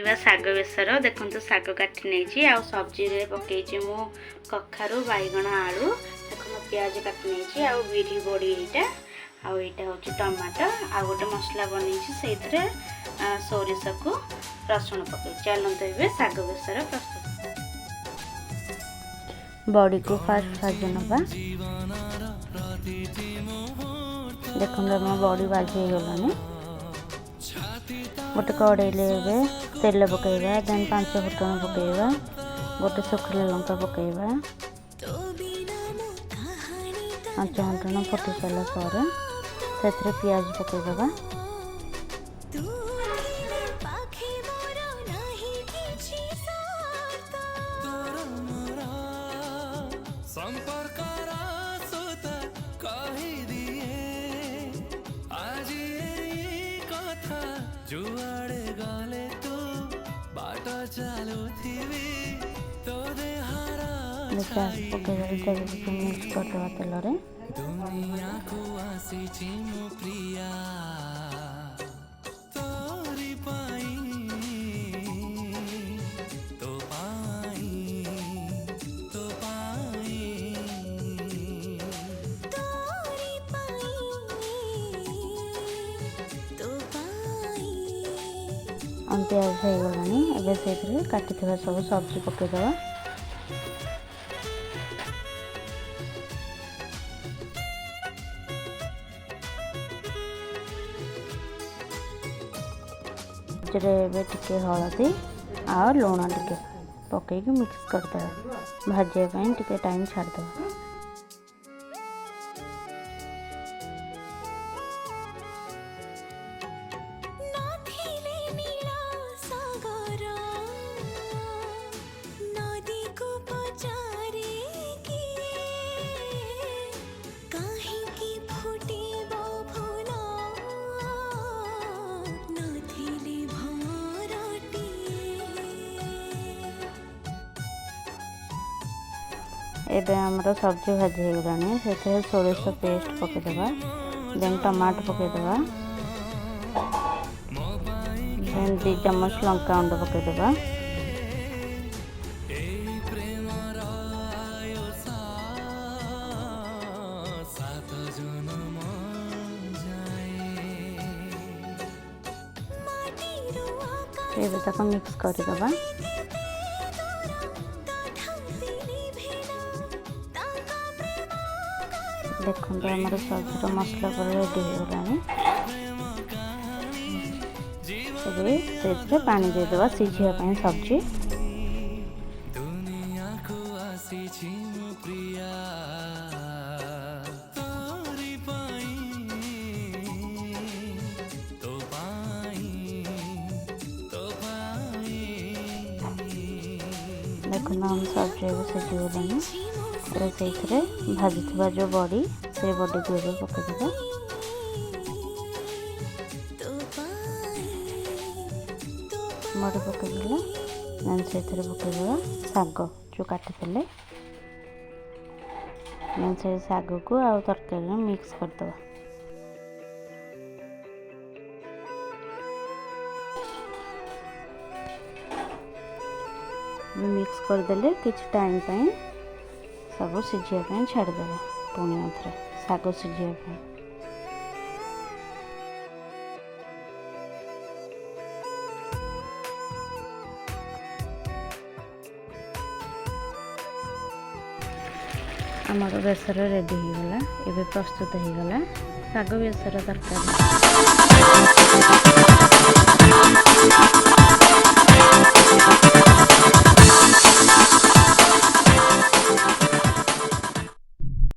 पकईवा शाग बेसर देखो शाग काटी नहीं आ सब्जी रे पकई मु कखारू बैगण आलू देखो प्याज काटी नहीं आ बिरी बड़ी यहाँ आउ यहाँ हूँ टमाटो आ गोटे मसला बन से सोरिष को रसुण पकई चलते ये शाग बेसर प्रस्तुत बड़ी को फास्ट भाजी नवा देखो आम बड़ी भाजी गलानी गोटे कड़े तेल पकईवा देन 5 फुटन पकईवा गोटे सुखला लंका पकईवा 5 फुटन फुटी सारा पर प्याज पकईदबा जुआड़े गाले तू बाट चालू थीवी तो दे हारा मिक्स करवा तेल रे दुनिया को आसी मो प्रिया तोरी पाई तो पाई तो पाई तोरी पाई तो प्याज हो गलानी एबे से काटी सब सब्जी पकईदबा टिके हलदी आ लुण टिके पकईकी मिक्स करदे भाजिया टिके टाइम छाड़दे एबे हमरो सब्जी भाजी हो गलानी से सोरिष पेस्ट पकईदबा देन टमाटो पकईदबा देन 2 चम्मच लंका गुंड पकईदबा एबे ताको मिक्स करदबा देखो हमारे सब्जी मसला पर रेडी हो गलानी से पानी देदेवा सीझापी सब्जी दुनिया को आसी मो प्रिया तोरी पाई तो पाई तो पाई देखो हम सब्जी सीझी गलानी से भाजी जो बड़ी से बड़ी को पकईदेवा बड़ी पकईदेला देन से पकईदेवा शाग जो काटी से शाग को आ तरकारी मिक्स करदे मिक्स करदे किसी टाइम सब सीझापी छाड़दे पुणी थे शाग सीझापी आमर बेसर रेडी हो गला एबे प्रस्तुत हो गला शाग बेसर तरकारी।